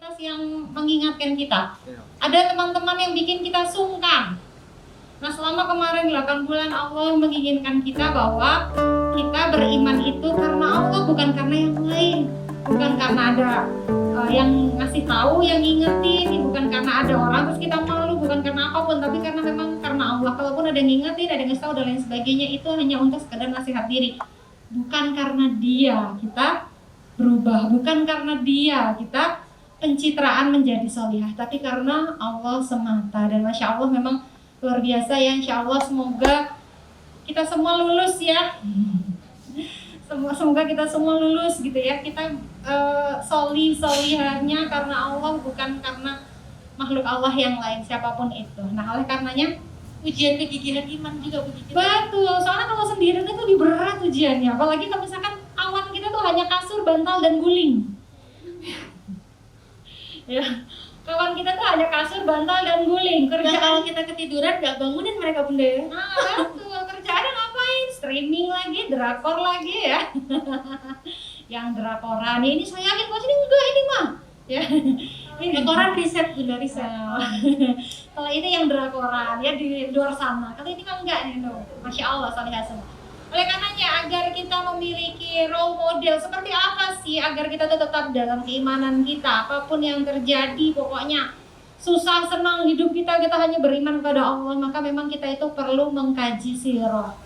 komunitas yang mengingatkan kita. Ada teman-teman yang bikin kita sungkan. Nah, selama kemarin 8 bulan Allah menginginkan kita bahwa kita beriman itu karena Allah, bukan karena yang lain. Bukan karena ada yang ngasih tahu, yang ngingetin, bukan karena ada orang terus kita malu, bukan karena apapun, tapi karena memang karena Allah. Kalaupun ada yang ngingetin, ada yang ngasih tahu dan lain sebagainya, itu hanya untuk sekedar nasihat diri. Bukan karena dia kita berubah, bukan karena dia kita pencitraan menjadi solihah, tapi karena Allah semata. Dan Masya Allah memang luar biasa ya. Insya Allah semoga kita semua lulus ya. Semoga kita semua lulus gitu ya. Kita solihahnya karena Allah, bukan karena makhluk Allah yang lain siapapun itu. Nah, oleh karenanya ujian kegigihan iman juga begitu. Betul, soalnya kalau sendirian itu lebih berat ujiannya. Apalagi kalau misalkan awan kita tuh hanya kasur, bantal, dan guling. Ya, kawan kita tuh hanya kasur, bantal, dan guling. Kerjaan kalau kita ketiduran nggak bangunin mereka bunda ya. Nah, betul. Kerjaannya ngapain? Streaming lagi, drakor lagi ya. Yang drakoran ini saya yakin pasti enggak ini mah. Ya. Drakoran riset bunda, riset. Kalau ini yang drakoran ya di luar sana. Kalau ini mah enggak nih, no. Masya Allah, salihah semua. Oleh karenanya agar kita memiliki role model seperti apa sih agar kita tetap dalam keimanan kita, apapun yang terjadi, pokoknya susah senang hidup kita hanya beriman kepada Allah, maka memang kita itu perlu mengkaji sirah.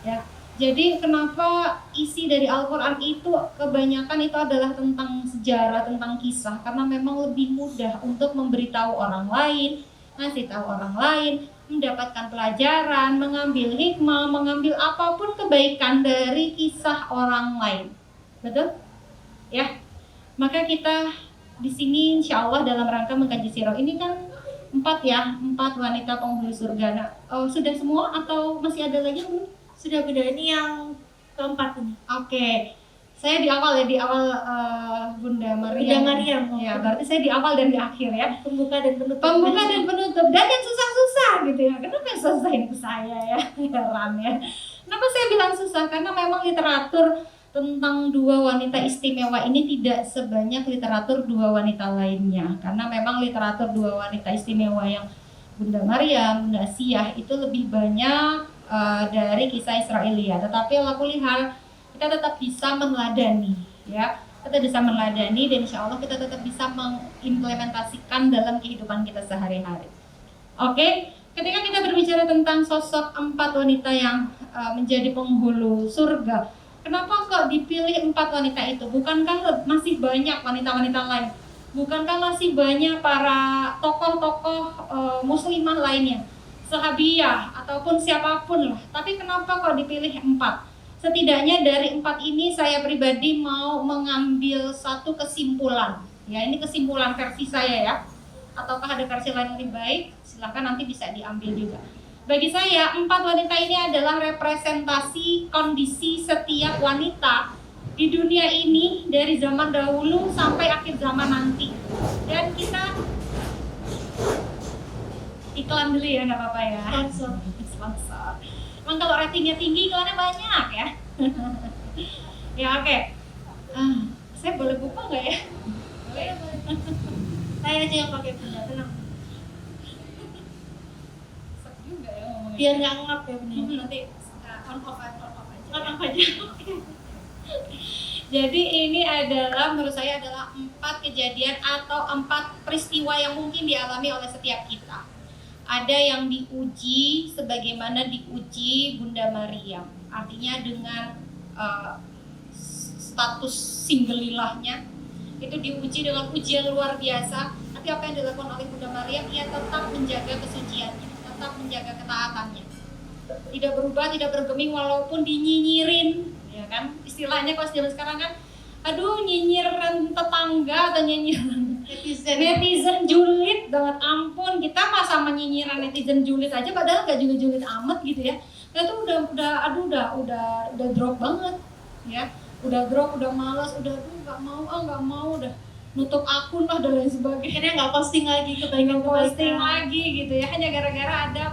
Ya. Jadi kenapa isi dari Al-Qur'an itu kebanyakan itu adalah tentang sejarah, tentang kisah, karena memang lebih mudah untuk memberitahu orang lain, ngasih tahu orang lain, mendapatkan pelajaran, mengambil hikmah, mengambil apapun kebaikan dari kisah orang lain. Betul? Ya. Maka kita di sini insya Allah dalam rangka mengkaji sirah ini kan 4 wanita penghulu surga. Nah, sudah semua atau masih ada lagi? Sudah bunda, ini yang keempat ini. Oke. Saya di awal Bunda Maryam. Bunda Maryam. Ya, berarti saya di awal dan di akhir ya. Pembuka dan penutup. Dan yang susah-susah gitu ya. Kenapa yang susah ini ke saya ya? Heran ya. Kenapa saya bilang susah? Karena memang literatur tentang 2 wanita istimewa ini tidak sebanyak literatur 2 wanita lainnya. Karena memang literatur 2 wanita istimewa yang Bunda Maryam, Bunda Asiyah itu lebih banyak dari kisah Israelia. Tetapi alhamdulillah kita tetap bisa meneladani ya. Kita bisa meneladani dan insya Allah kita tetap bisa mengimplementasikan dalam kehidupan kita sehari-hari. Oke, ketika kita berbicara tentang sosok 4 wanita yang menjadi penghulu surga, kenapa kok dipilih 4 wanita itu? Bukankah masih banyak wanita-wanita lain? Bukankah masih banyak para tokoh-tokoh muslimah lainnya, sahabiyah ataupun siapapun lah? Tapi kenapa kok dipilih 4? Setidaknya dari 4 ini saya pribadi mau mengambil satu kesimpulan. Ya, ini kesimpulan versi saya ya. Ataukah ada versi lain lebih baik? Silahkan nanti bisa diambil juga. Bagi saya 4 wanita ini adalah representasi kondisi setiap wanita di dunia ini dari zaman dahulu sampai akhir zaman nanti. Dan kita iklan dulu ya, nggak apa-apa ya. Sponsor. Emang kalau ratingnya tinggi iklannya banyak ya. Ya oke. Saya boleh buka nggak ya? Boleh. Saya aja yang pakai bunda, tenang. Sak juga ya ngomongnya. Biar nggak ngap ya bunda. Nanti on off aja. On off aja. Jadi ini adalah menurut saya adalah 4 kejadian atau 4 peristiwa yang mungkin dialami oleh setiap kita. Ada yang diuji sebagaimana diuji Bunda Maryam, artinya dengan status singlelahnya itu diuji dengan ujian luar biasa. Tapi apa yang dilakukan oleh Bunda Maryam, ia tetap menjaga kesuciannya, tetap menjaga ketaatannya, tidak berubah, tidak bergeming walaupun dinyinyirin, ya kan? Istilahnya kalau zaman sekarang kan, aduh nyinyiran tetangga atau nyinyiran netizen julid banget, ampun, kita mah sama nyinyiran netizen julid aja padahal gak julid-julid amat gitu ya. Kita tuh udah drop banget ya, udah drop, udah malas, udah nggak mau, udah nutup akun lah dan lain sebagainya. Akhirnya nggak posting lagi posting lagi gitu ya, hanya gara-gara ada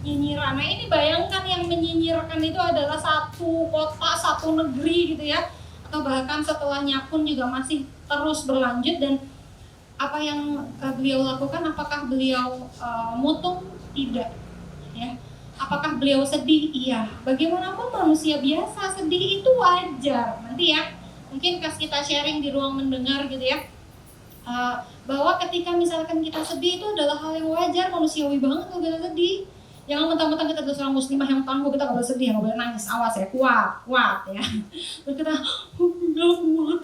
nyinyiran. Nah ini bayangkan yang menyinyirkan itu adalah satu kota, satu negeri gitu ya, atau bahkan setelahnya pun juga masih terus berlanjut. Dan apa yang beliau lakukan, apakah beliau mutung? Tidak, ya. Apakah beliau sedih? Iya. Bagaimanapun manusia biasa, sedih itu wajar. Nanti ya, mungkin pas kita sharing di ruang mendengar gitu ya, bahwa ketika misalkan kita sedih itu adalah hal yang wajar, manusiawi banget kalau kita sedih. Jangan mentang-mentang kita adalah seorang muslimah yang tangguh, kita nggak boleh sedih, nggak boleh nangis, awas ya, kuat ya. Terus kita nggak kuat.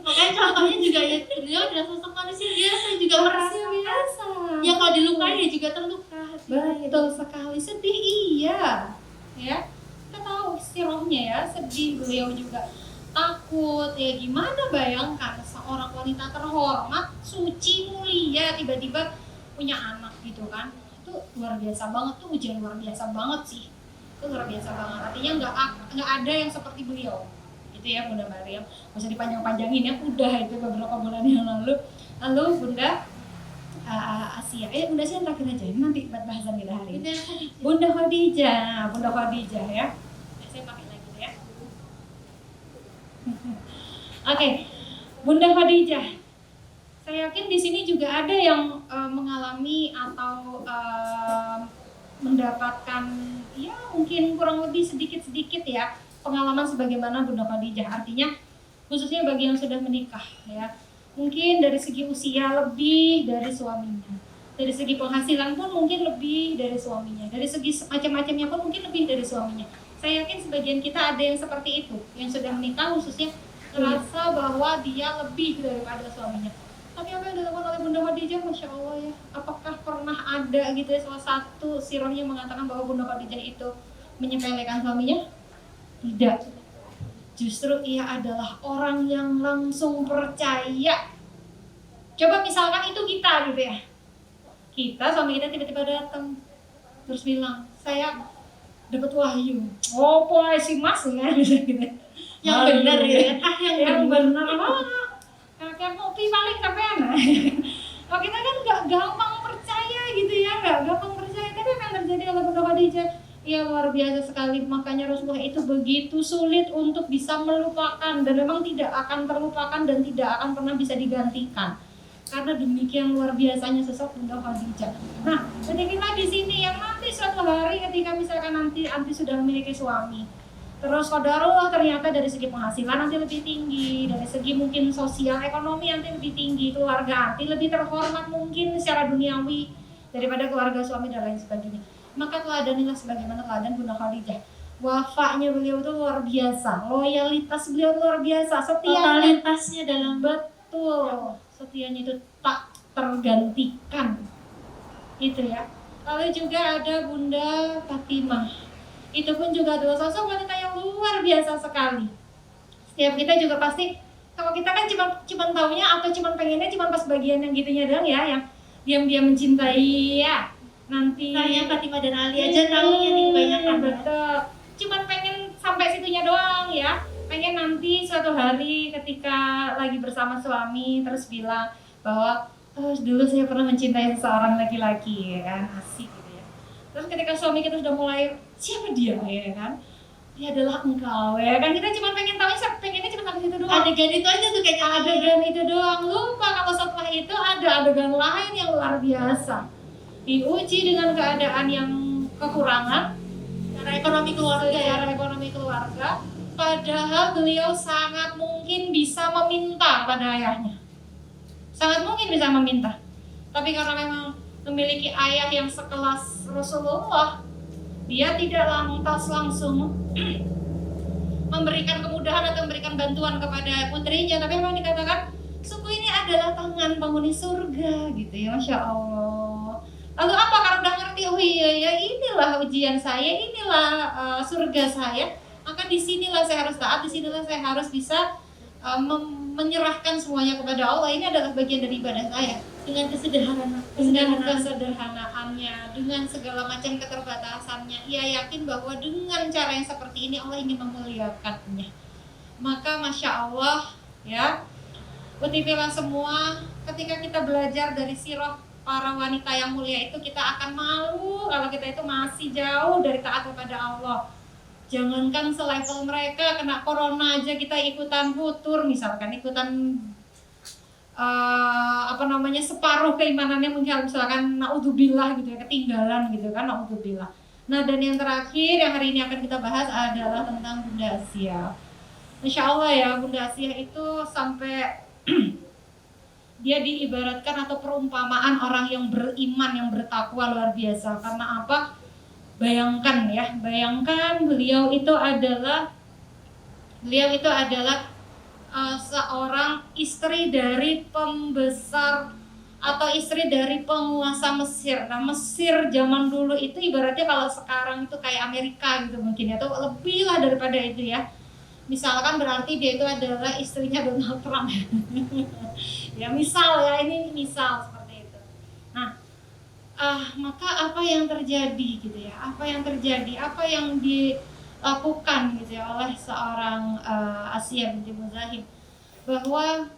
Makanya contohnya juga ya, beliau adalah sosok manusia biasa juga merasa biasa. ya kalau dilukai dia juga terluka. Betul sekali, sedih iya, ya. Kita tahu sirahnya ya, sedih beliau juga takut ya. Gimana bayangkan seorang wanita terhormat, suci, mulia, tiba-tiba punya anak gitu kan? Itu luar biasa banget, tuh ujian luar biasa banget sih. Itu luar biasa banget. Artinya nggak ada yang seperti beliau. Itu ya Bunda Maryam. Nggak usah dipanjang-panjangin ya. Udah itu beberapa bulan yang lalu. Lalu Bunda Asia. Bunda Asia terakhir aja. Nanti buat bahasan kita hari ini. Bunda Khadijah. Bunda Khadijah ya. Saya pakai lagi ya. Oke. Bunda Khadijah. Saya yakin di sini juga ada yang mengalami atau mendapatkan ya mungkin kurang lebih sedikit-sedikit ya pengalaman sebagaimana Bunda Khadijah. Artinya khususnya bagi yang sudah menikah ya. Mungkin dari segi usia lebih dari suaminya. Dari segi penghasilan pun mungkin lebih dari suaminya. Dari segi macam-macamnya pun mungkin lebih dari suaminya. Saya yakin sebagian kita ada yang seperti itu, yang sudah menikah khususnya merasa bahwa dia lebih daripada suaminya. Tapi apa yang dilakukan oleh Bunda Khadijah, Masya Allah ya. Apakah pernah ada gitu ya salah satu sirahnya mengatakan bahwa Bunda Khadijah itu menyepelekan suaminya? Tidak. Justru ia adalah orang yang langsung percaya. Coba misalkan itu kita gitu ya. Kita, suami kita tiba-tiba datang terus bilang, saya dapat wahyu. Oh, boy, si Mas ya gitu. Yang benar ya. Yang benar banget. Kayak kopi paling sampean. Kalau kita kan nggak gampang percaya gitu ya, nggak gampang percaya. Tapi apa yang terjadi oleh Bunda Khadijah? Ya luar biasa sekali. Makanya Rasulullah itu begitu sulit untuk bisa melupakan dan memang tidak akan terlupakan dan tidak akan pernah bisa digantikan. Karena demikian luar biasanya sosok Bunda Khadijah. Nah, ketika di sini yang nanti suatu hari ketika misalkan nanti sudah memiliki suami, terus qadarullah ternyata dari segi penghasilan nanti lebih tinggi, dari segi mungkin sosial ekonomi nanti lebih tinggi, keluarga nanti lebih terhormat mungkin secara duniawi daripada keluarga suami dan lain sebagainya. Maka teladanilah sebagaimana teladan Bunda Khadijah. Wafanya beliau itu luar biasa, loyalitas beliau luar biasa, setianya Totalitasnya dalam betul, setianya itu tak tergantikan. Itu ya. Lalu juga ada Bunda Fatimah. Itu pun juga adalah sosok wanita yang luar biasa sekali. Setiap kita juga pasti, kalau kita kan cuma taunya atau cuma pengennya cuma pas bagian yang gitunya doang ya, yang diam-diam mencintai ya. Nanti Tanya Fatimah dan Ali aja tahunya nih banyak kan. Betul. Cuma pengen sampai situnya doang ya. Pengen nanti suatu hari ketika lagi bersama suami terus bilang bahwa dulu saya pernah mencintai seseorang laki-laki ya kan, asik gitu ya. Terus ketika suami kita sudah mulai, siapa dia ya kan? Dia adalah engkau ya kan, kita cuma pengen tahu, pengennya cuma sampai situ doang. Adegan itu aja tuh kayaknya. Adegan itu doang, lupa kalau setelah itu ada adegan lain yang luar biasa. Diuji dengan keadaan yang kekurangan, Cara ekonomi keluarga ya. secara ekonomi keluarga, padahal beliau sangat mungkin bisa meminta pada ayahnya. Sangat mungkin bisa meminta. Tapi karena memang memiliki ayah yang sekelas Rasulullah, dia tidak lantas langsung memberikan kemudahan atau memberikan bantuan kepada putrinya, tapi memang dikatakan suku ini adalah tangan penghuni surga gitu ya, Masya Allah. Lalu apa? Karena udah ngerti, oh iya ya inilah ujian saya, inilah surga saya, maka disinilah saya harus taat, disinilah saya harus bisa menyerahkan semuanya kepada Allah. Ini adalah bagian dari ibadah saya. Dengan kesederhanaannya, dengan segala macam keterbatasannya, ia yakin bahwa dengan cara yang seperti ini Allah ingin memuliakannya. Maka Masya Allah ya, kutipilah semua ketika kita belajar dari sirah para wanita yang mulia itu, kita akan malu kalau kita itu masih jauh dari taat kepada Allah. Jangankan selevel mereka, kena corona aja kita ikutan futur, misalkan ikutan separuh keimanannya mungkin misalkan naudzubillah gitu ya, ketinggalan gitu kan, naudzubillah. Nah, dan yang terakhir yang hari ini akan kita bahas adalah tentang Bunda Asia. Insya Allah ya, Bunda Asia itu sampai dia diibaratkan atau perumpamaan orang yang beriman, yang bertakwa luar biasa. Karena apa? Bayangkan beliau itu adalah seorang istri dari pembesar atau istri dari penguasa Mesir. Nah, Mesir zaman dulu itu ibaratnya kalau sekarang itu kayak Amerika gitu mungkin, atau lebih lah daripada itu ya. Misalkan berarti dia itu adalah istrinya Donald Trump. Ya misal ya, ini misal seperti itu. Nah, maka apa yang terjadi gitu ya? Apa yang dilakukan gitu ya oleh seorang Asia binti Muzahim, bahwa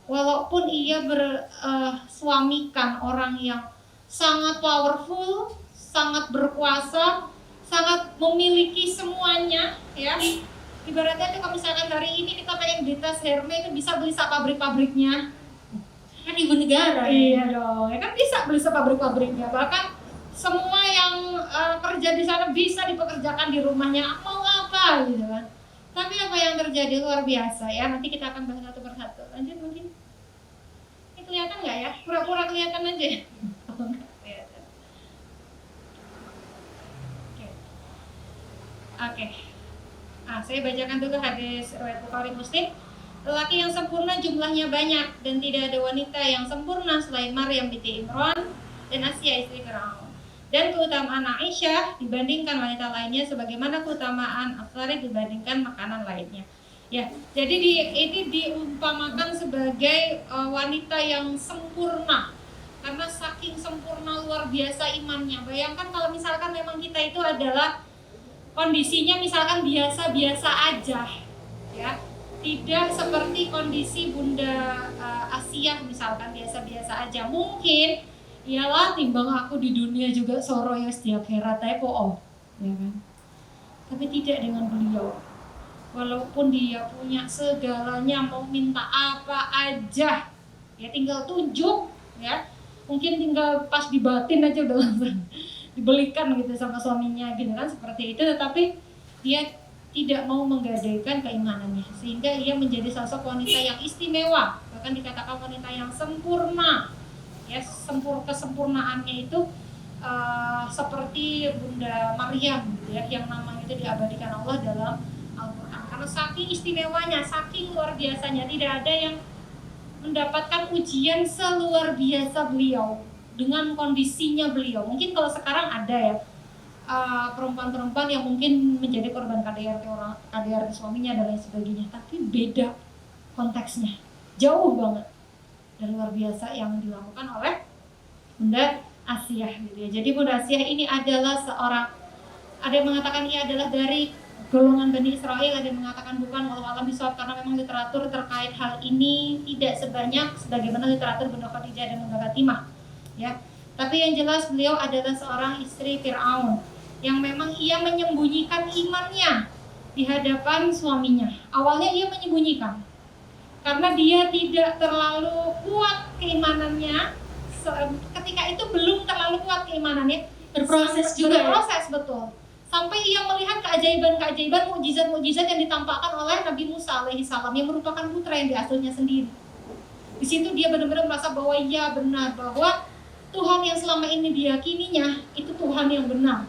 walaupun ia bersuamikan orang yang sangat powerful, sangat berkuasa, sangat memiliki semuanya ya. Ibaratnya itu kalau misalkan hari ini kita pengen beli tas Hermes itu bisa beli pabrik-pabriknya. Kan ibu negara. Iya dong, ya kan bisa beli pabrik-pabriknya. Bahkan semua yang kerja di sana bisa dipekerjakan di rumahnya, mau apa gitu kan. Tapi apa yang terjadi luar biasa ya, nanti kita akan bahas satu persatu. Lanjut mungkin. Ini kelihatan nggak ya? Pura-pura kelihatan aja ya. Kelihatan. Oke. Saya bacakan dulu hadis riwayat Bukhari Muslim. Lelaki yang sempurna jumlahnya banyak, dan tidak ada wanita yang sempurna selain Maryam binti Imran dan Asia istri Firaun. Dan keutamaan Aisyah dibandingkan wanita lainnya sebagaimana keutamaan Afsari dibandingkan makanan lainnya. Ya, jadi ini diumpamakan sebagai wanita yang sempurna karena saking sempurna luar biasa imannya. Bayangkan kalau misalkan memang kita itu adalah kondisinya misalkan biasa-biasa aja, ya, tidak seperti kondisi Bunda Asia misalkan biasa-biasa aja, mungkin ialah timbang aku di dunia juga soro ya setiap herat ya kan. Tapi tidak dengan beliau. Walaupun dia punya segalanya, mau minta apa aja, ya tinggal tunjuk, ya, mungkin tinggal pas di batin aja udah langsung dibelikan gitu sama suaminya gitu kan, seperti itu. Tetapi dia tidak mau menggadaikan keimanannya, sehingga ia menjadi sosok wanita yang istimewa, bahkan dikatakan wanita yang sempurna ya. Kesempurnaannya itu seperti Bunda Maryam gitu ya, yang namanya itu diabadikan Allah dalam Al-Quran. Karena saking istimewanya, saking luar biasanya, tidak ada yang mendapatkan ujian seluar biasa beliau dengan kondisinya beliau. Mungkin kalau sekarang ada ya perempuan-perempuan yang mungkin menjadi korban KDRT suaminya dan lain sebagainya, tapi beda konteksnya, jauh banget dan luar biasa yang dilakukan oleh Bunda Asia gitu ya. Jadi Bunda Asia ini adalah seorang, ada yang mengatakan ia adalah dari golongan Bani Israel, ada yang mengatakan bukan, wallahu a'lam bishawab, karena memang literatur terkait hal ini tidak sebanyak sebagaimana literatur Bunda Khadijah dan Bunda Fatimah. Ya, tapi yang jelas beliau adalah seorang istri Firaun yang memang ia menyembunyikan imannya di hadapan suaminya. Awalnya ia menyembunyikan karena dia tidak terlalu kuat keimanannya. Ketika itu belum terlalu kuat keimanannya, berproses betul. Sampai ia melihat keajaiban-keajaiban, mukjizat-mukjizat yang ditampakkan oleh Nabi Musa alaihissalam yang merupakan putra yang diasuhnya sendiri. Di situ dia benar-benar merasa bahwa iya benar, bahwa Tuhan yang selama ini diyakininya itu Tuhan yang benar.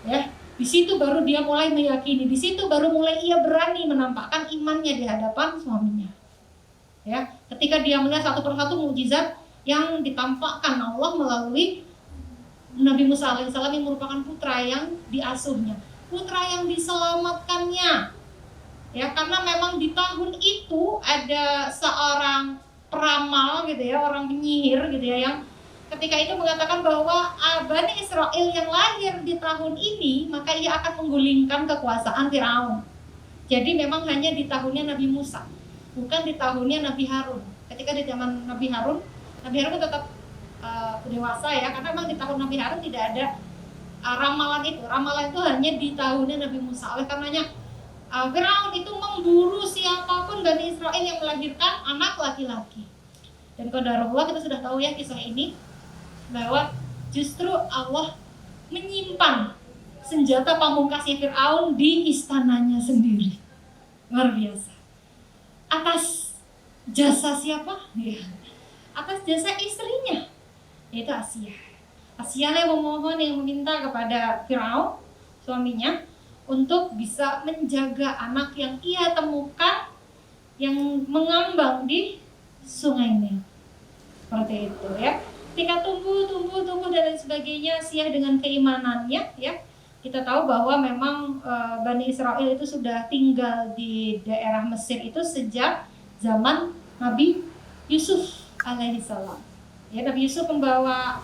Ya, di situ baru dia mulai meyakini, di situ baru mulai ia berani menampakkan imannya di hadapan suaminya. Ya, ketika dia melihat satu persatu mukjizat yang ditampakkan Allah melalui Nabi Musa alaihissalam yang merupakan putra yang diasuhnya, putra yang diselamatkannya. Ya, karena memang di tahun itu ada seorang peramal gitu ya, orang penyihir gitu ya, yang ketika itu mengatakan bahwa Bani Israel yang lahir di tahun ini maka ia akan menggulingkan kekuasaan Firaun. Jadi memang hanya di tahunnya Nabi Musa, bukan di tahunnya Nabi Harun. Ketika di zaman Nabi Harun tetap dewasa ya, karena memang di tahun Nabi Harun tidak ada ramalan itu. Ramalan itu hanya di tahunnya Nabi Musa. Oleh karenanya Firaun itu memburu siapapun Bani Israel yang melahirkan anak laki-laki. Dan qadarullah kita sudah tahu ya kisah ini, bahwa justru Allah menyimpan senjata pamungkasnya Fir'aun di istananya sendiri. Luar biasa. Atas jasa siapa? Ya. Atas jasa istrinya, yaitu Asia. Asia yang memohon, yang meminta kepada Fir'aun, suaminya, untuk bisa menjaga anak yang ia temukan yang mengambang di sungai Nil. Seperti itu ya. Ketika tumbuh dan lain sebagainya, Asia dengan keimanannya ya. Kita tahu bahwa memang Bani Israel itu sudah tinggal di daerah Mesir itu sejak zaman Nabi Yusuf alaihissalam. Ya, Nabi Yusuf membawa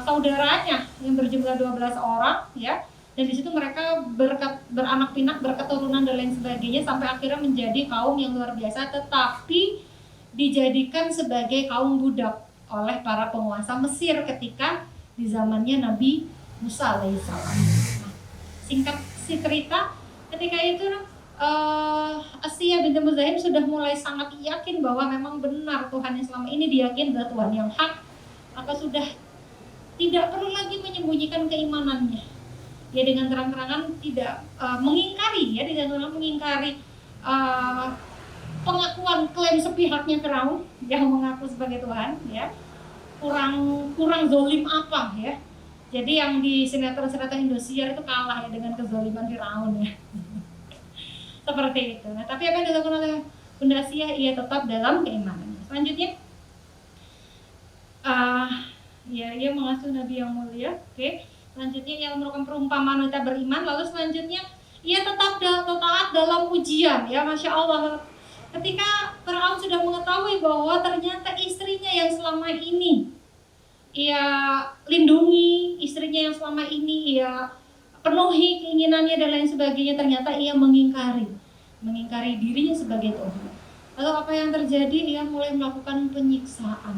saudaranya yang berjumlah 12 orang ya. Dan di situ mereka beranak pinak, berketurunan dan lain sebagainya sampai akhirnya menjadi kaum yang luar biasa, tetapi dijadikan sebagai kaum budak oleh para penguasa Mesir ketika di zamannya Nabi Musa alaihissalam. Nah, singkat si cerita, ketika itu Asia binti Muzahim sudah mulai sangat yakin bahwa memang benar Tuhan yang selama ini diyakini adalah Tuhan yang hak, maka sudah tidak perlu lagi menyembunyikan keimanannya. Ya dengan terang-terangan tidak mengingkari ya, dengan terang mengingkari pengakuan klaim sepihaknya Firaun yang mengaku sebagai Tuhan ya. Kurang zolim apa ya. Jadi yang di sinetron-sinetron Indosiar itu kalah ya dengan kezaliman Firaun ya. Seperti itu. Nah, tapi apa yang dilakukan oleh Bunda Asia, ia tetap dalam keimanannya. Selanjutnya ya ia mengasuh Nabi yang mulia. Oke. Selanjutnya ia melakukan perumpamaan wanita beriman. Lalu selanjutnya ia tetap taat dalam ujian ya, Masya Allah. Ketika Firaun sudah mengetahui bahwa ternyata istrinya yang selama ini ia lindungi, istrinya yang selama ini ia penuhi keinginannya dan lain sebagainya, ternyata ia mengingkari dirinya sebagai Tuhan. Lalu apa yang terjadi? Ia mulai melakukan penyiksaan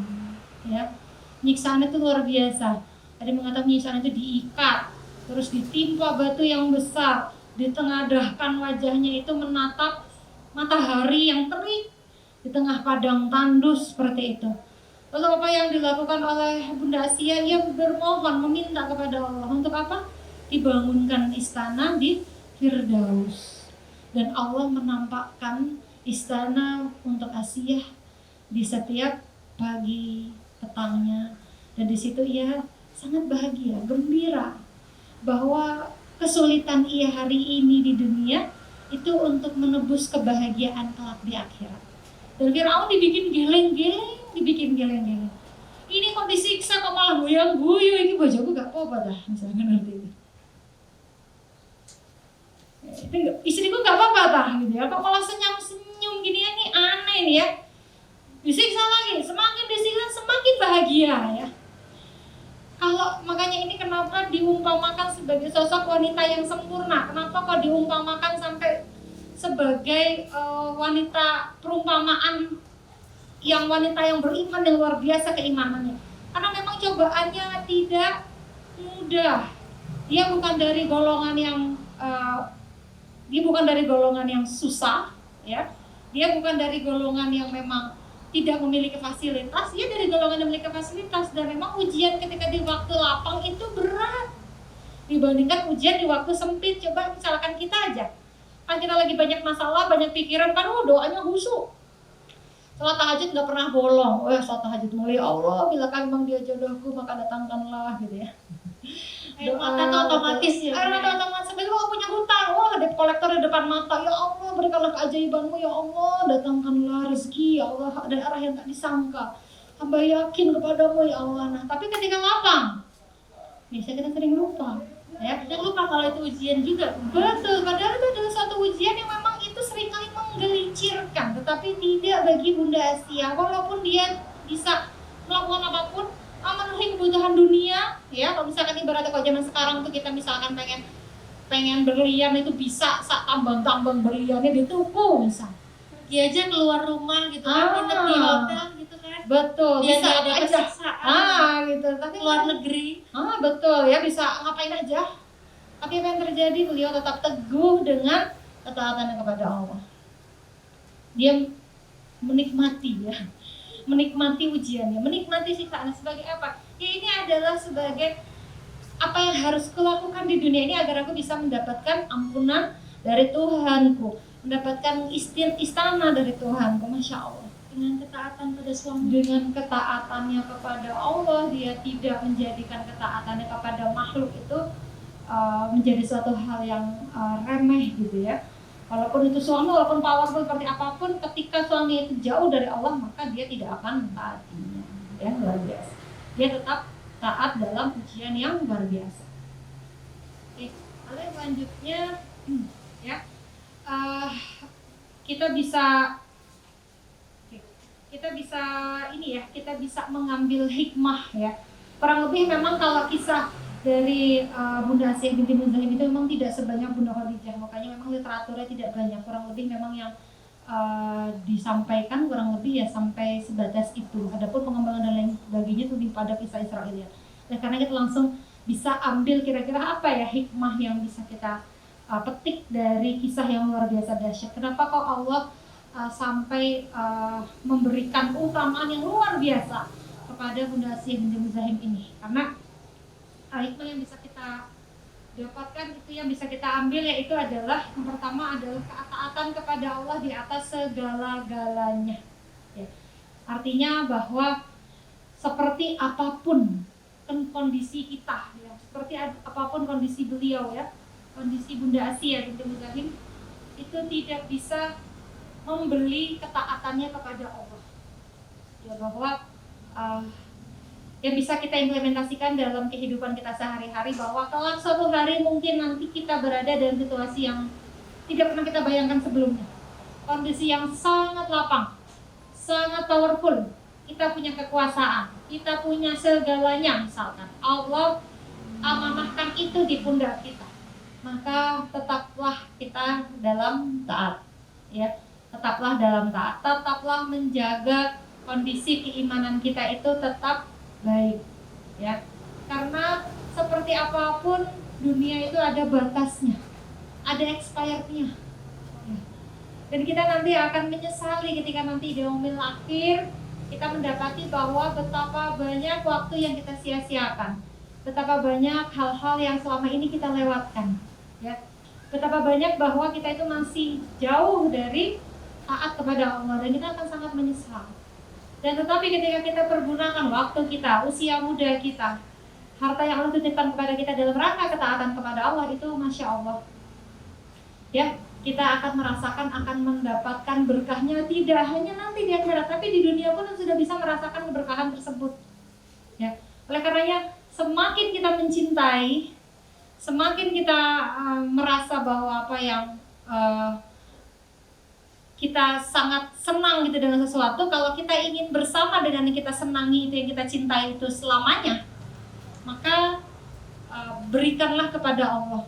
ya. Penyiksaan itu luar biasa. Ada yang mengatakan penyiksaan itu diikat, terus ditimpa batu yang besar, ditengadahkan wajahnya itu menatap matahari yang terik di tengah padang tandus seperti itu. Lalu apa yang dilakukan oleh Bunda Asia? Ia bermohon, meminta kepada Allah untuk apa? Dibangunkan istana di Firdaus. Dan Allah menampakkan istana untuk Asia di setiap pagi petangnya. Dan di situ ia sangat bahagia, gembira bahwa kesulitan ia hari ini di dunia itu untuk menebus kebahagiaan kelak di akhirat. Dan Firaun dibikin geleng-geleng. Ini kok disiksa kok malah goyang-guyu, ini bojoku gak apa-apa dah, misalnya nanti ini. Istriku gak apa-apa dah gitu ya, kok malah senyum-senyum gini ya, ini aneh nih ya. Disiksa lagi, semakin disiksa semakin bahagia ya. Kalau makanya ini kenapa diumpamakan sebagai sosok wanita yang sempurna? Kenapa kok diumpamakan sampai sebagai wanita perumpamaan yang wanita yang beriman yang luar biasa keimanannya? Karena memang cobaannya tidak mudah. Dia bukan dari golongan yang susah, ya. Dia bukan dari golongan yang memang tidak memiliki fasilitas, dia dari golongan yang memiliki fasilitas. Dan memang ujian ketika di waktu lapang itu berat dibandingkan ujian di waktu sempit. Coba misalkan kita aja, kan kita lagi banyak masalah, banyak pikiran, kan doanya khusyuk. Salat tahajud nggak pernah bolong. Salat tahajud mulia, Allah bila memang dia jodohku maka datangkanlah gitu ya. Mata itu otomatis ya. Mata otomatis. Sebenarnya kalau punya hutang, debt collector di depan mata. Ya Allah, berikanlah keajaibanmu ya Allah, datangkanlah rezeki ya Allah dari arah yang tak disangka. Hamba yakin kepadamu ya Allah. Nah, tapi ketika lapang, biasa kita sering lupa. Ya, kita lupa kalau itu ujian juga. Betul, padahal itu adalah suatu ujian yang memang itu seringkali menggelincirkan, tetapi tidak bagi Bunda Asia. Walaupun dia bisa melakukan apapun, memenuhi kebutuhan dunia, ya. Kalau misalkan ibaratnya kalau zaman sekarang tuh kita misalkan pengen berlian itu bisa, sak tambang berliannya dituku misal. Dia aja keluar rumah gitu kan, nginep di hotel gitu kan. Betul, dia bisa ada aja. Gitu. Tapi luar negeri. Betul ya, bisa ngapain aja. Tapi apa yang terjadi? Beliau tetap teguh dengan ketaatannya kepada Allah. Dia menikmati ya. menikmati ujiannya, menikmati siksaannya sebagai apa? Ya ini adalah sebagai apa yang harus kulakukan di dunia ini agar aku bisa mendapatkan ampunan dari Tuhanku, mendapatkan istana dari Tuhanku. Masya Allah. Dengan ketaatan pada suami, Dengan ketaatannya kepada Allah, dia tidak menjadikan ketaatannya kepada makhluk itu menjadi suatu hal yang remeh gitu ya. Walaupun itu suami, walaupun powerful seperti apapun, ketika suami itu jauh dari Allah, maka dia tidak akan mentaatinya. Ya, luar biasa. Dia tetap taat dalam ujian yang luar biasa. Oke, lalu yang selanjutnya, ya, kita bisa ini ya, kita bisa mengambil hikmah ya. Kurang lebih memang kalau kisah dari Bunda Asiyah binti Muzahim itu memang tidak sebanyak Bunda Khadijah, makanya memang literaturnya tidak banyak. Kurang lebih memang yang disampaikan kurang lebih ya sampai sebatas itu. Adapun pengembangan dan lain sebagainya lebih pada kisah Israiliyat. Nah, karena kita langsung bisa ambil kira-kira apa ya hikmah yang bisa kita petik dari kisah yang luar biasa dahsyat. Kenapa kok Allah sampai memberikan utamaan yang luar biasa kepada Bunda Asiyah binti Muzahim ini? Karena hikmah yang bisa kita dapatkan itu yang bisa kita ambil yaitu adalah yang pertama adalah ketaatan kepada Allah di atas segala-galanya. Ya. Artinya bahwa seperti apapun kondisi kita, ya, seperti apapun kondisi beliau ya, kondisi Bunda Asiyah binti Muzahim itu tidak bisa membeli ketaatannya kepada Allah. Ya, bahwa yang bisa kita implementasikan dalam kehidupan kita sehari-hari, bahwa kelak suatu hari mungkin nanti kita berada dalam situasi yang tidak pernah kita bayangkan sebelumnya, kondisi yang sangat lapang, sangat powerful, kita punya kekuasaan, kita punya segalanya, misalkan Allah amanahkan itu di pundak kita, maka tetaplah kita dalam taat, ya, tetaplah dalam taat, tetaplah menjaga kondisi keimanan kita itu tetap baik, ya, karena seperti apapun dunia itu ada batasnya, ada expirednya, ya. Dan kita nanti akan menyesali ketika nanti di yaumil akhir kita mendapati bahwa betapa banyak waktu yang kita sia-siakan, betapa banyak hal-hal yang selama ini kita lewatkan, ya, betapa banyak bahwa kita itu masih jauh dari taat kepada Allah dan kita akan sangat menyesal. Dan tetapi ketika kita pergunakan waktu kita, usia muda kita, harta yang Allah titipkan kepada kita dalam rangka ketaatan kepada Allah itu, Masya Allah, ya, kita akan merasakan, akan mendapatkan berkahnya tidak hanya nanti di akhirat, tapi di dunia pun sudah bisa merasakan keberkahan tersebut, ya. Oleh karenanya semakin kita mencintai, semakin kita merasa bahwa apa yang kita sangat senang gitu dengan sesuatu, kalau kita ingin bersama dengan yang kita senangi itu, yang kita cintai itu selamanya, maka berikanlah kepada Allah.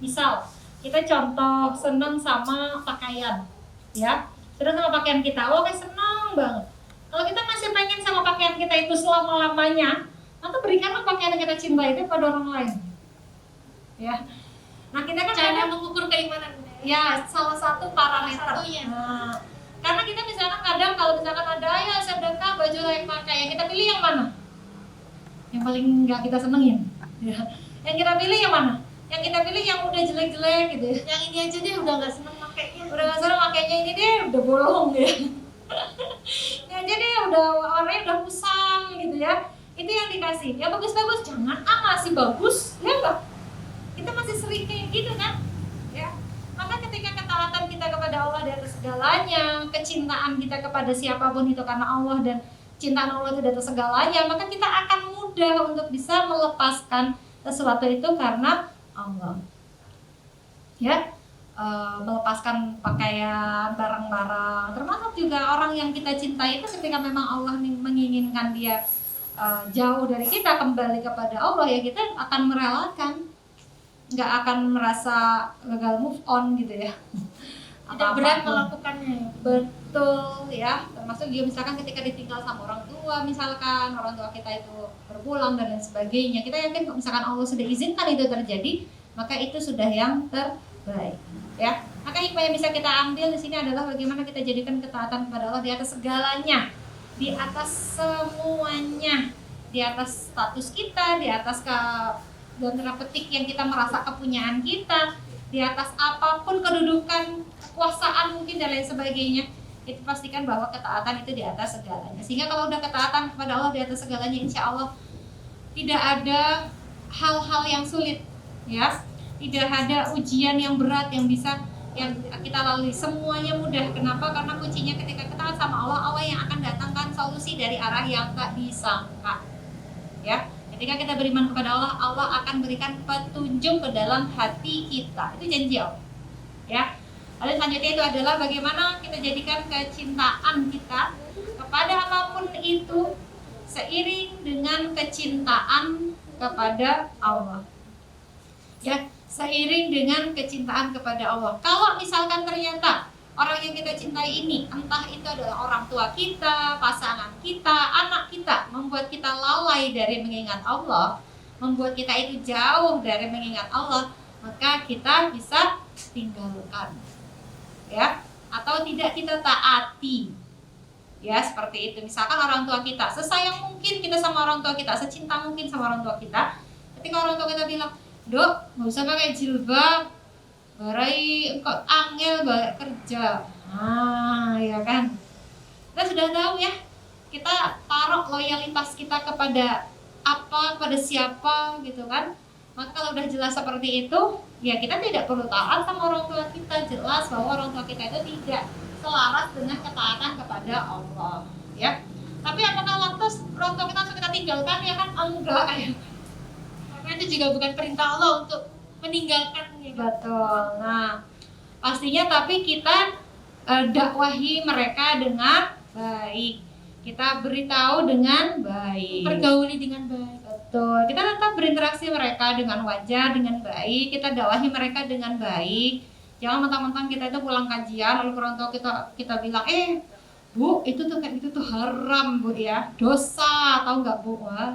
Misal kita contoh senang sama pakaian, ya, senang sama pakaian kita, oh kayak senang banget. Kalau kita masih pengen sama pakaian kita itu selama-lamanya, maka berikanlah pakaian yang kita cintai itu pada orang lain, ya. Nah, kita kan cara mengukur keimanan, ya, salah satu parameter. Nah, karena kita misalkan kadang kalau misalkan ada ya sedekah baju layak pakai, yang kita pilih yang mana? Yang paling nggak kita senengin, ya. Yang kita pilih yang mana? Yang kita pilih yang udah jelek-jelek gitu ya. Yang ini aja deh udah nggak seneng makainya. Udah nggak seneng makainya, ini deh udah bolong ya. Yang jadi udah warnanya udah kusam gitu ya. Itu yang dikasih. Yang bagus-bagus jangan, masih bagus, ya enggak? Kita masih sering kayak gitu kan, ya. Maka ketika ketaatan kita kepada Allah di atas segalanya, kecintaan kita kepada siapapun itu karena Allah dan cintaan Allah itu di atas segalanya, maka kita akan mudah untuk bisa melepaskan sesuatu itu karena Allah, ya. Melepaskan pakaian, barang-barang, termasuk juga orang yang kita cintai itu ketika memang Allah menginginkan dia jauh dari kita, kembali kepada Allah, ya kita akan merelakan, nggak akan merasa gagal move on gitu ya. Tidak berat melakukannya. Betul ya, termasuk juga misalkan ketika ditinggal sama orang tua, misalkan orang tua kita itu berpulang dan lain sebagainya, kita yakin kalau misalkan Allah sudah izinkan itu terjadi, maka itu sudah yang terbaik, ya. Maka hikmah yang bisa kita ambil di sini adalah bagaimana kita jadikan ketaatan kepada Allah di atas segalanya, di atas semuanya, di atas status kita, di atas dalam tanda petik yang kita merasa kepunyaan kita, di atas apapun kedudukan, kekuasaan mungkin dan lain sebagainya. Itu pastikan bahwa ketaatan itu di atas segalanya. Sehingga kalau udah ketaatan kepada Allah di atas segalanya, insya Allah tidak ada hal-hal yang sulit, ya. Tidak ada ujian yang berat yang kita lalui. Semuanya mudah. Kenapa? Karena kuncinya ketika kita sama Allah, Allah yang akan datangkan solusi dari arah yang tak disangka. Ya, ketika kita beriman kepada Allah, Allah akan berikan petunjuk ke dalam hati kita. Itu janji Allah. Ya. Lalu selanjutnya itu adalah bagaimana kita jadikan kecintaan kita kepada apapun itu seiring dengan kecintaan kepada Allah. Ya, seiring dengan kecintaan kepada Allah. Kalau misalkan ternyata orang yang kita cintai ini, entah itu adalah orang tua kita, pasangan kita, anak kita, membuat kita lalai dari mengingat Allah, membuat kita itu jauh dari mengingat Allah, maka kita bisa tinggalkan, ya, atau tidak kita taati, ya, seperti itu. Misalkan orang tua kita, sesayang mungkin kita sama orang tua kita, secinta mungkin sama orang tua kita, ketika orang tua kita bilang, "Dok, nggak usah pakai jilbab, barai engkau angel balik kerja." Nah, ya kan, kita sudah tahu ya, kita taruh loyalitas kita kepada apa, pada siapa gitu kan. Maka kalau udah jelas seperti itu, ya kita tidak perlu taat sama orang tua kita. Jelas bahwa orang tua kita itu tidak selaras dengan ketaatan kepada Allah, ya. Tapi apakah lantas orang tua kita langsung kita tinggalkan? Ya kan enggak ya. Karena itu juga bukan perintah Allah untuk meninggalkan, ya. Betul. Nah, pastinya tapi kita dakwahi mereka dengan baik. Kita beritahu dengan baik. Pergauli dengan baik. Betul. Kita tetap berinteraksi mereka dengan wajar, dengan baik. Kita dakwahi mereka dengan baik. Jangan mentang-mentang kita itu pulang kajian lalu orang tua kita bilang, "Bu, itu tuh kayak gitu tuh haram, Bu, ya. Dosa, tahu nggak, Bu?" Wah.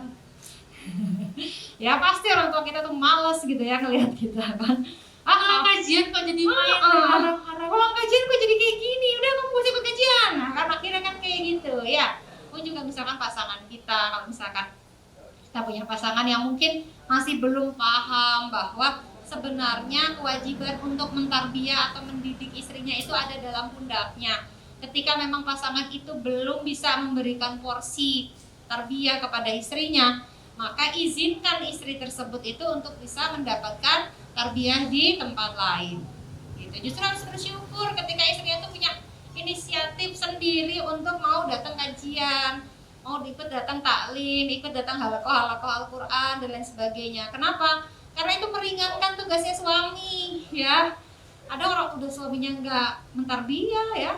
Ya pasti orang tua kita tuh malas gitu ya ngelihat kita kan. Pulang kajian kok jadi main haram-haram. Pulang kajian kok jadi kayak gini. Udah kamu gak usah ikut kajian. Nah, kan akhirnya kan kayak gitu ya. Pun juga misalkan pasangan kita, kalau misalkan kita punya pasangan yang mungkin masih belum paham bahwa sebenarnya kewajiban untuk mentarbiyah atau mendidik istrinya itu ada dalam pundaknya. Ketika memang pasangan itu belum bisa memberikan porsi tarbiyah kepada istrinya, maka izinkan istri tersebut itu untuk bisa mendapatkan tarbiyah di tempat lain. Gitu. Justru harus bersyukur ketika istrinya itu punya inisiatif sendiri untuk mau datang kajian, mau ikut datang taklim, ikut datang halaqah Al-Quran dan lain sebagainya. Kenapa? Karena itu meringankan tugasnya suami, ya. Ada orang udah suaminya nggak mentarbiyah, ya,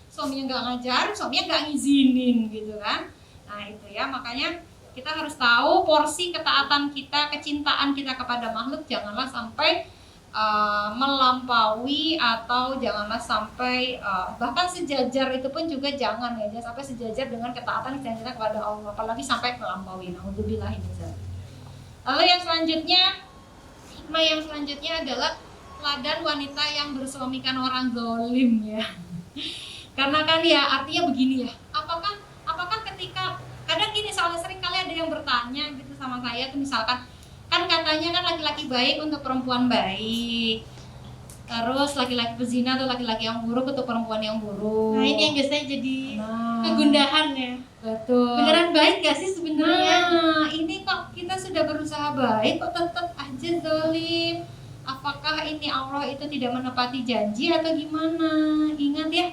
suaminya nggak ngajarin, suaminya nggak ngizinin, gitu kan. Nah itu ya, makanya kita harus tahu porsi ketaatan kita, kecintaan kita kepada makhluk janganlah sampai melampaui atau janganlah sampai bahkan sejajar, itu pun juga jangan ya, jangan sampai sejajar dengan ketaatan kita kepada Allah, apalagi sampai melampaui. Nauzubillah min dzalik. Lalu yang selanjutnya, hikmah yang selanjutnya adalah teladan wanita yang bersuamikan orang zalim, ya. Karena kan ya artinya begini ya, apakah ketika kadang gini, soalnya sering kali ada yang bertanya gitu sama saya tuh, misalkan kan katanya kan laki-laki baik untuk perempuan baik, terus laki-laki pezina atau laki-laki yang buruk untuk perempuan yang buruk. Nah ini yang biasanya jadi kegundahan ya. Betul. Beneran baik gak sih sebenarnya? Nah ini kok kita sudah berusaha baik kok tetap aja zalim. Apakah ini Allah itu tidak menepati janji atau gimana? Ingat ya,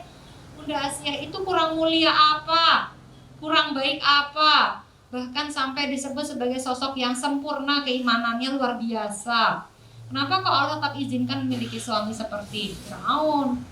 Bunda Asia itu kurang mulia apa? Kurang baik apa? Bahkan sampai disebut sebagai sosok yang sempurna, keimanannya luar biasa. Kenapa kok Allah tetap izinkan memiliki suami seperti Firaun?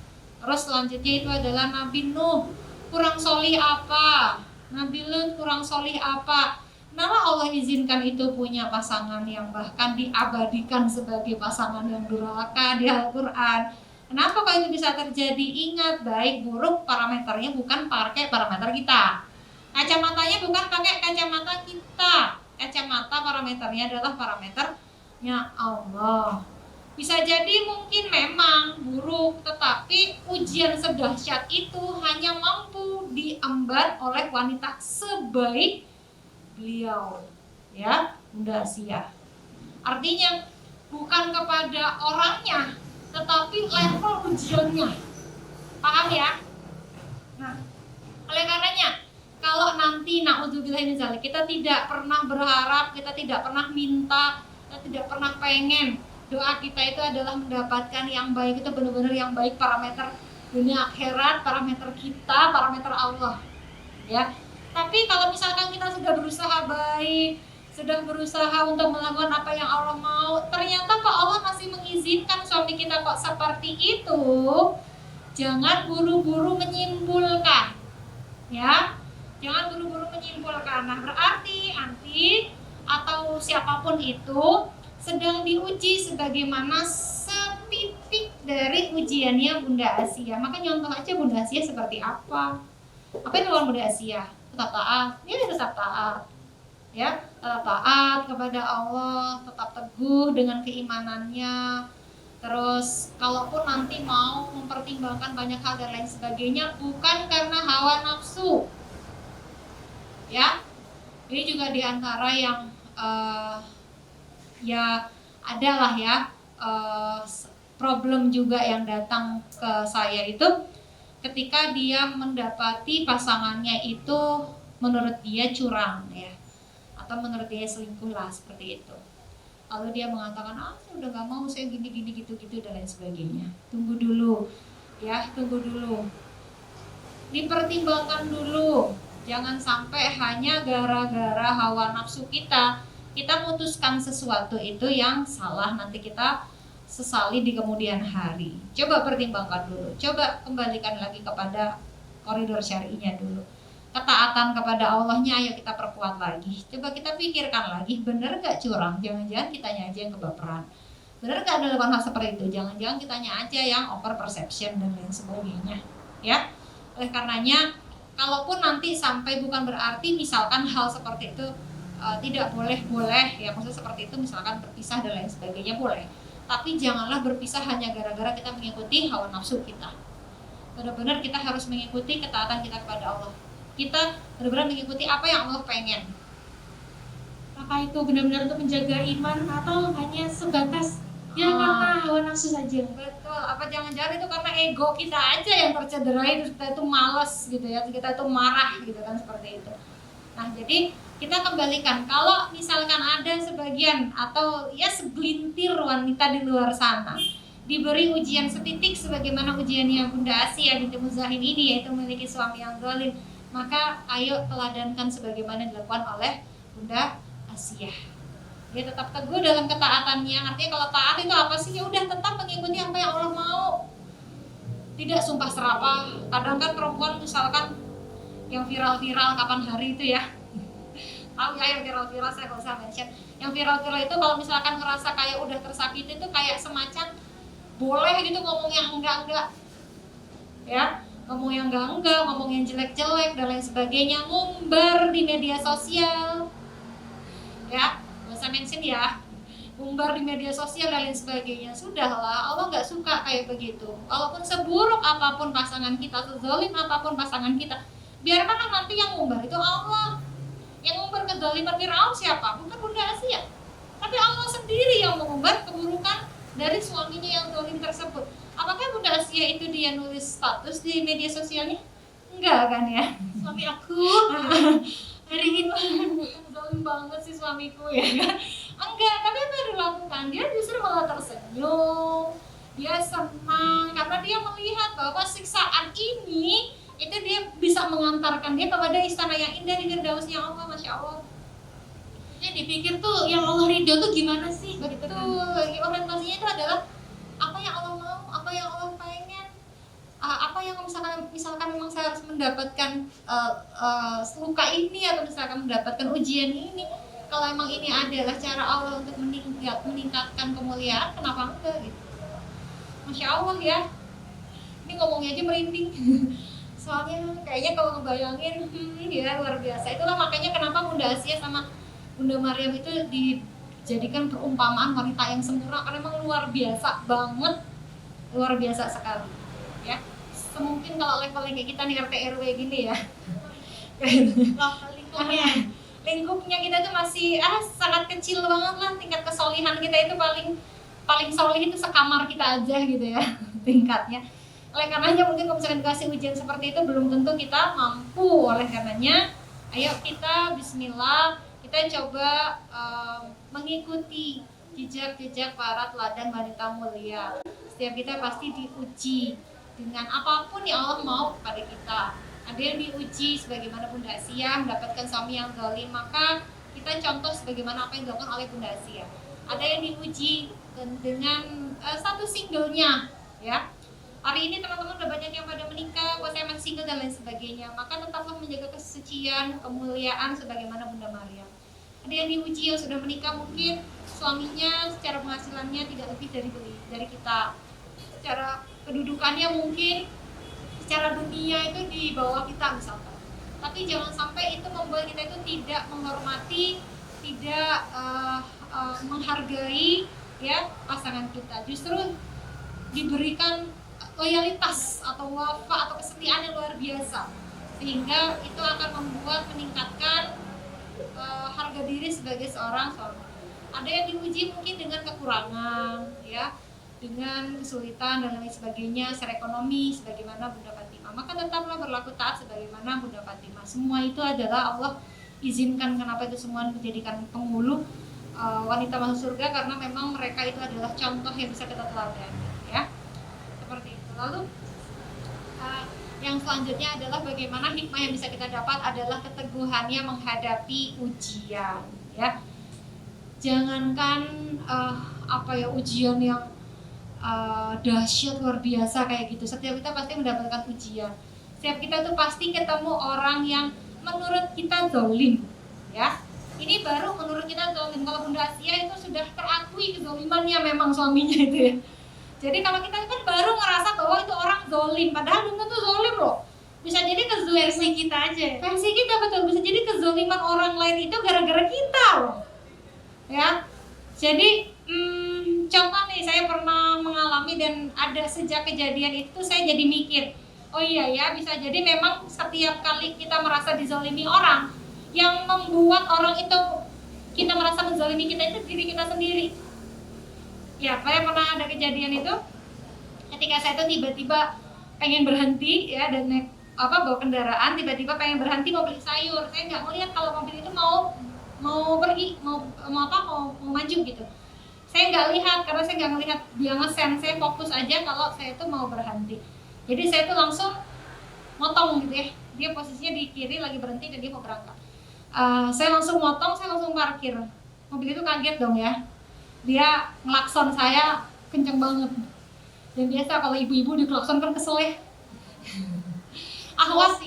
Terus selanjutnya itu adalah Nabi Nuh, kurang solih apa? Nabi Lut kurang solih apa? Kenapa Allah izinkan itu punya pasangan yang bahkan diabadikan sebagai pasangan yang durhaka di Al-Quran? Kenapa kok itu bisa terjadi? Ingat, baik buruk parameternya bukan pakai parameter kita. Kacamatanya bukan pakai kacamata kita. Kacamata parameternya adalah parameternya Allah. Bisa jadi mungkin memang buruk, tetapi ujian sedahsyat itu hanya mampu diemban oleh wanita sebaik beliau, ya, Bunda Asia. Artinya bukan kepada orangnya, tetapi level ujiannya. Paham ya? Nah, oleh karenanya kalau nanti na'udzubillah min dzalik, kita tidak pernah berharap, kita tidak pernah minta, kita tidak pernah pengen doa kita itu adalah mendapatkan yang baik, itu benar-benar yang baik, parameter dunia akhirat, parameter kita, parameter Allah, ya. Tapi kalau misalkan kita sudah berusaha baik, sudah berusaha untuk melakukan apa yang Allah mau, ternyata kok Allah masih mengizinkan suami kita kok seperti itu, jangan buru-buru menyimpulkan, ya. Jangan buru-buru menyimpulkan. Nah, berarti anti atau siapapun itu sedang diuji sebagaimana setitik dari ujiannya Bunda Asia. Maka nyontoh aja Bunda Asia seperti apa. Apa yang dilakukan Bunda Asia? Tetap taat. Dia tetap taat. Ya, tetap taat kepada Allah, tetap teguh dengan keimanannya. Terus kalaupun nanti mau mempertimbangkan banyak hal dan lain sebagainya, bukan karena hawa nafsu. Ya, ini juga diantara yang ya adalah ya problem juga yang datang ke saya itu ketika dia mendapati pasangannya itu menurut dia curang, ya, atau menurut dia selingkuh lah, seperti itu. Lalu dia mengatakan, saya udah gak mau, saya gini gitu dan lain sebagainya. Tunggu dulu, ya, tunggu dulu, dipertimbangkan dulu. Jangan sampai hanya gara-gara hawa nafsu kita memutuskan sesuatu itu yang salah, nanti kita sesali di kemudian hari. Coba pertimbangkan dulu, coba kembalikan lagi kepada koridor syar'inya dulu. Ketaatan kepada Allahnya ayo kita perkuat lagi. Coba kita pikirkan lagi, benar gak curang? Jangan-jangan kitanya aja yang kebaperan. Benar gak dilakukan hal seperti itu? Jangan-jangan kitanya aja yang over perception dan lain sebagainya, ya. Oleh karenanya, kalaupun nanti sampai, bukan berarti misalkan hal seperti itu tidak boleh ya, maksudnya seperti itu misalkan berpisah dan lain sebagainya boleh, tapi janganlah berpisah hanya gara-gara kita mengikuti hawa nafsu kita. Benar-benar kita harus mengikuti ketaatan kita kepada Allah, kita benar-benar mengikuti apa yang Allah pengen. Apakah itu benar-benar untuk menjaga iman atau hanya sebatas karena hawa nafsu saja? Betul, apa jangan-jangan itu karena ego kita aja yang tercederai, terus kita itu malas gitu ya, kita itu marah gitu kan, seperti itu. Nah, jadi kita kembalikan, kalau misalkan ada sebagian atau ya segelintir wanita di luar sana diberi ujian setitik sebagaimana ujiannya Bunda Asia binti Muzahin ini, yaitu memiliki suami yang zalim, maka ayo teladankan sebagaimana dilakukan oleh Bunda Asia. Dia tetap teguh dalam ketaatannya. Artinya kalau taat itu apa sih? Ya udah tetap mengikuti apa yang Allah mau. Tidak sumpah serapah. Kadang kan perempuan misalkan yang viral-viral kapan hari itu ya. Tahu ya yang viral-viral, saya nggak usah mention. Yang viral-viral itu kalau misalkan ngerasa kayak udah tersakiti itu kayak semacam boleh gitu ngomong yang enggak. Ya, ngomong yang enggak, ngomong yang jelek-jelek dan lain sebagainya, ngumbar di media sosial. Ya, saya mention ya, umbar di media sosial dan lain sebagainya. Sudahlah, Allah nggak suka kayak begitu. Walaupun seburuk apapun pasangan kita, sezalim apapun pasangan kita, biarkanlah nanti yang umbar itu Allah. Yang umbar kezaliman Firaun siapa? Bukan Bunda Asia, tapi Allah sendiri yang mengumbar keburukan dari suaminya yang zalim tersebut. Apakah Bunda Asia itu dia nulis status di media sosialnya? Enggak kan ya? Suami aku hari ini zalim banget sih suamiku, ya kan? Enggak, tapi apa yang dilakukan? Dia justru malah tersenyum, dia senang karena dia melihat bahwa siksaan ini itu dia bisa mengantarkan dia kepada istana yang indah di firdausnya Allah. Masya Allah. Jadi dipikir tuh yang Allah ridho tuh gimana sih? Betul, orientasinya itu adalah apa yang Allah mau, apa yang Allah pengen, apa yang misalkan memang saya harus mendapatkan luka ini, atau misalkan mendapatkan ujian ini, kalau emang ini adalah cara Allah untuk meningkatkan kemuliaan, kenapa enggak gitu. Masya Allah ya, ini ngomongnya aja merinding. Soalnya kayaknya kalau ngebayangin ya luar biasa. Itulah makanya kenapa Bunda Asia sama Bunda Maryam itu jadikan perumpamaan wanita yang sempurna karena memang luar biasa banget, luar biasa sekali ya. Semungkin kalau levelnya kayak kita nih RT RW gini ya lingkupnya kita tuh masih sangat kecil banget lah, tingkat kesolihan kita itu paling solih itu sekamar kita aja gitu ya tingkatnya. Oleh karenanya mungkin kalau misalkan dikasih ujian seperti itu belum tentu kita mampu. Oleh karenanya ayo kita bismillah, kita coba mengikuti jejak-jejak para teladan wanita mulia. Setiap kita pasti diuji dengan apapun yang Allah mau kepada kita. Ada yang diuji sebagaimana Bunda Asia mendapatkan suami yang zalim, maka kita contoh sebagaimana apa yang dilakukan oleh Bunda Asia. Ada yang diuji dengan satu singlenya ya. Hari ini teman-teman udah banyak yang pada menikah, kok saya masih single dan lain sebagainya. Maka tetaplah menjaga kesucian, kemuliaan sebagaimana Bunda Maryam. Ada yang diuji yang sudah menikah, mungkin suaminya secara penghasilannya tidak lebih dari kita. Secara kedudukannya mungkin secara dunia itu di bawah kita misalkan. Tapi jangan sampai itu membuat kita itu tidak menghormati, tidak menghargai ya pasangan kita. Justru diberikan loyalitas atau wafa atau kesetiaan yang luar biasa, sehingga itu akan membuat meningkatkan harga diri sebagai seorang suami. Ada yang diuji mungkin dengan kekurangan ya, dengan kesulitan dan lain sebagainya secara ekonomi sebagaimana Bunda Fatimah, maka tetaplah berlaku taat sebagaimana Bunda Fatimah. Semua itu adalah Allah izinkan. Kenapa itu semua menjadikan penghulu wanita masuk surga? Karena memang mereka itu adalah contoh yang bisa kita teladani ya, seperti itu. Lalu yang selanjutnya adalah bagaimana hikmah yang bisa kita dapat adalah keteguhannya menghadapi ujian ya. Jangankan ujian yang dahsyat luar biasa kayak gitu. Setiap kita pasti mendapatkan ujian. Setiap kita tuh pasti ketemu orang yang menurut kita zalim ya. Ini baru menurut kita zalim. Kalau Bunda Asia itu sudah terakui kezalimannya memang suaminya itu ya. Jadi kalau kita kan baru ngerasa bahwa itu orang zalim, padahal belum tentu zalim loh. Bisa jadi versi kita aja. Versi kita betul, bisa jadi kezaliman orang lain itu gara-gara kita loh. Ya. Jadi contoh nih, saya pernah mengalami dan ada sejak kejadian itu saya jadi mikir, oh iya ya, bisa jadi memang setiap kali kita merasa dizalimi orang, yang membuat orang itu kita merasa menzalimi kita itu diri kita sendiri. Ya, saya pernah ada kejadian itu ketika saya itu tiba-tiba pengen berhenti ya, dan naik bawa kendaraan, tiba-tiba pengen berhenti mau beli sayur. Saya nggak melihat kalau mobil itu mau pergi, mau maju gitu. Saya nggak lihat karena saya nggak melihat dia ngesen. Saya fokus aja kalau saya itu mau berhenti. Jadi saya itu langsung motong gitu ya. Dia posisinya di kiri lagi berhenti dan dia mau berangkat. Saya langsung motong, saya langsung parkir. Mobil itu kaget dong ya. Dia ngelakson saya kenceng banget. Dan biasa kalau ibu-ibu diklakson kan kesel ya. Ahwat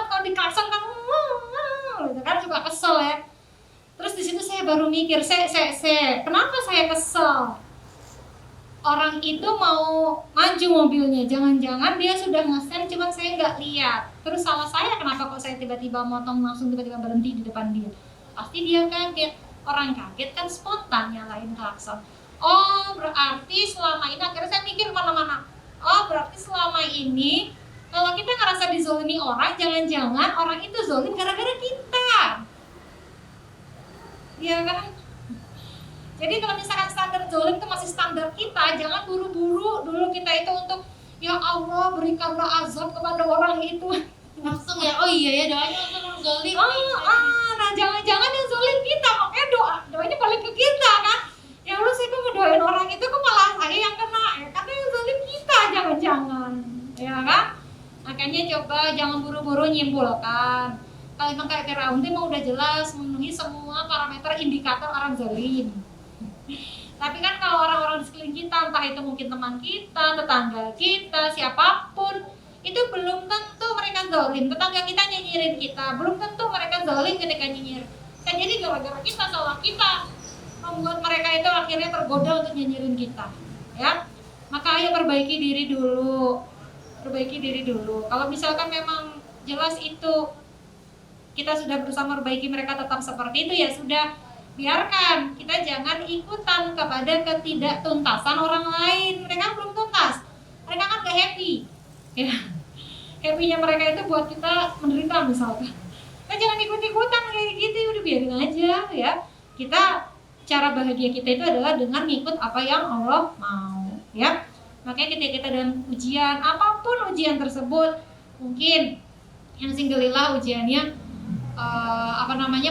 kalau diklakson kan gitu kan suka kesel ya. Terus di situ saya baru mikir, kenapa saya kesel? Orang itu mau maju mobilnya, jangan-jangan dia sudah ngesen, cuma saya nggak lihat. Terus salah saya, kenapa kok saya tiba-tiba motong langsung tiba-tiba berhenti di depan dia? Pasti dia kaget. Orang kaget kan spontan nyalain klakson. Oh, berarti selama ini, akhirnya saya mikir mana-mana. Oh, berarti selama ini kalau kita ngerasa dizolimi orang, jangan-jangan orang itu zolim gara-gara kita. Iya kan? Jadi kalau misalkan standar zolim itu masih standar kita, jangan buru-buru dulu kita itu untuk ya Allah berikanlah azab kepada orang itu. Langsung ya, oh iya ya doanya untuk orang zolim. Nah jangan-jangan yang zolim kita, makanya doanya balik ke kita kan. Ya Allah, saya kok ngedoain orang itu kok malah saya yang kena ya, karena yang zolim kita jangan-jangan, ya kan? Makanya coba jangan buru-buru nyimpulkan. Kalau memang kayak Firaun itu udah jelas memenuhi semua parameter indikator orang zalim. Tapi kan kalau orang-orang di sekeliling kita, entah itu mungkin teman kita, tetangga kita, siapapun, itu belum tentu mereka zalim. Tetangga kita nyinyirin kita, belum tentu mereka zalim ketika nyinyir. Kan jadi gara-gara kita, salah kita, membuat mereka itu akhirnya tergoda untuk nyinyirin kita. Ya, maka ayo perbaiki diri dulu. Kalau misalkan memang jelas itu kita sudah berusaha memperbaiki mereka tetap seperti itu, ya sudah, biarkan, kita jangan ikutan kepada ketidaktuntasan orang lain. Mereka belum tuntas, mereka kan gak happy ya. Happy-nya mereka itu buat kita menderita misalkan. Kita jangan ikut-ikutan kayak gitu, udah biarin aja ya. Kita, cara bahagia kita itu adalah dengan ngikut apa yang Allah mau ya. Makanya ketika kita dalam ujian, apapun ujian tersebut, mungkin yang singgelilah ujiannya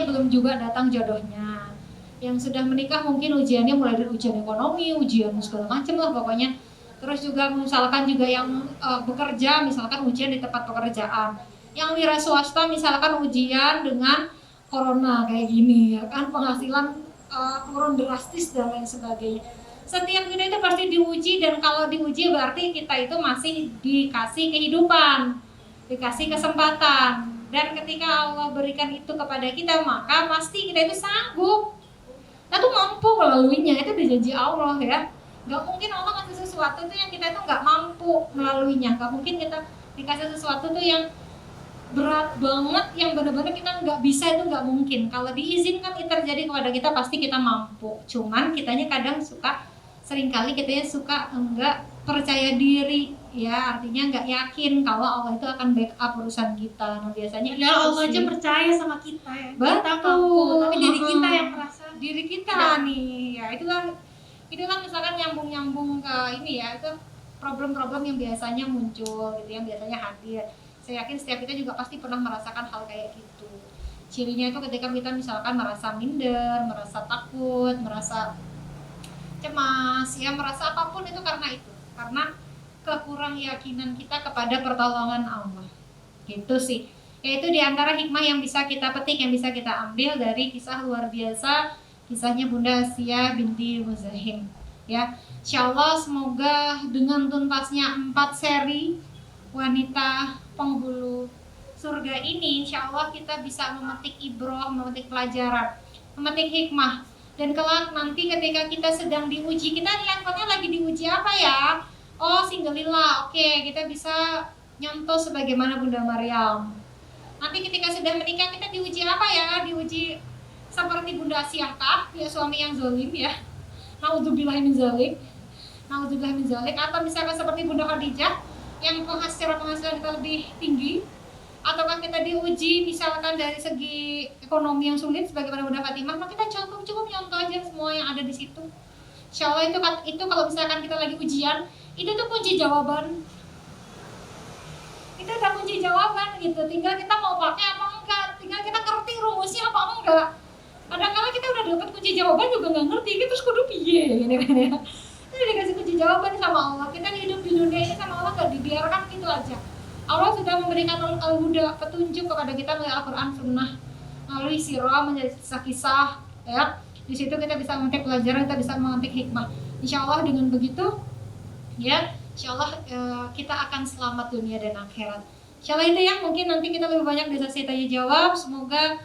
belum juga datang jodohnya. Yang sudah menikah mungkin ujiannya mulai dari ujian ekonomi, ujian segala macam lah pokoknya. Terus juga misalkan juga yang bekerja, misalkan ujian di tempat pekerjaan. Yang wira swasta misalkan ujian dengan corona kayak gini ya kan, penghasilan turun drastis dan lain sebagainya. Setiap kita itu pasti diuji, dan kalau diuji berarti kita itu masih dikasih kehidupan, dikasih kesempatan. Dan ketika Allah berikan itu kepada kita, maka pasti kita itu sanggup, kita tuh mampu melaluinya. Itu dijanji Allah ya. Gak mungkin Allah kasih sesuatu tuh yang kita itu gak mampu melaluinya. Gak mungkin kita dikasih sesuatu tuh yang berat banget, yang benar-benar kita nggak bisa, itu nggak mungkin. Kalau diizinkan itu terjadi kepada kita, pasti kita mampu. Cuman kitanya kadang seringkali kitanya suka enggak percaya diri ya, artinya nggak yakin kalau Allah itu akan backup urusan kita. Nah biasanya ya Allah aja percaya sama kita ya. Betul. Kita mampu, tapi diri kita yang merasa diri kita nih ya. Itulah misalkan nyambung ke ini ya, itu problem-problem yang biasanya muncul gitu, yang biasanya hadir. Saya yakin setiap kita juga pasti pernah merasakan hal kayak gitu. Cirinya itu ketika kita misalkan merasa minder, merasa takut, merasa cemas, ya merasa apapun itu karena kekurang yakinan kita kepada pertolongan Allah. Gitu sih. Yaitu diantara hikmah yang bisa kita petik, yang bisa kita ambil dari kisah luar biasa, kisahnya Bunda Asiyah binti Muzahim. Ya, insyaallah semoga dengan tuntasnya 4 seri wanita penghulu surga ini, insyaallah kita bisa memetik ibroh, memetik pelajaran, memetik hikmah. Dan kelak nanti ketika kita sedang diuji, kita levelnya lagi diuji apa ya? Oh, singgelilah, oke, kita bisa nyontoh sebagaimana Bunda Maryam. Nanti ketika sudah menikah, kita diuji apa ya? Diuji seperti Bunda Asiyah kah? Ya, suami yang zalim ya. Naudzubillah min zalik. Naudzubillah min zalik. Atau misalkan seperti Bunda Khadijah yang penghasilan kita lebih tinggi, ataukah kita diuji misalkan dari segi ekonomi yang sulit sebagaimana Bunda Fatimah, maka kita cukup nyontoh aja semua yang ada di situ. Insyaallah itu kalau misalkan kita lagi ujian, itu tuh kunci jawaban. Itu udah kunci jawaban gitu. Tinggal kita mau pakai apa enggak, tinggal kita ngerti rumusnya apa enggak. Kadang-kadang kita udah dapat kunci jawaban juga nggak ngerti, kita terus kudu piye gini kan ya. Kita dikasih kunci jawaban sama Allah. Kita hidup di dunia ini sama Allah nggak dibiarkan gitu aja. Allah sudah memberikan al-huda, petunjuk kepada kita melalui Al-Quran, Sunnah, melalui sirah, menjadi kisah-kisah ya. Di situ kita bisa memetik pelajaran, kita bisa memetik hikmah. Insyaallah dengan begitu ya, insyaallah kita akan selamat dunia dan akhirat. Insyaallah itu ya, mungkin nanti kita lebih banyak di sesi tanya jawab. Semoga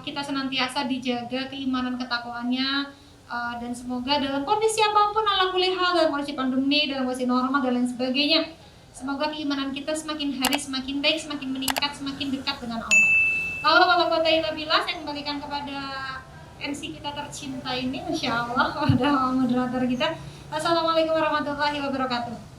kita senantiasa dijaga keimanan ketakwaannya, dan semoga dalam kondisi apapun, ala kulli hal, dalam kondisi pandemi, dalam kondisi normal dan lain sebagainya, semoga keimanan kita semakin hari semakin baik, semakin meningkat, semakin dekat dengan Allah. Lalu wala quwwata illa billah, saya kembalikan kepada MC kita tercinta ini, insyaallah, kepada moderator kita. Assalamualaikum warahmatullahi wabarakatuh.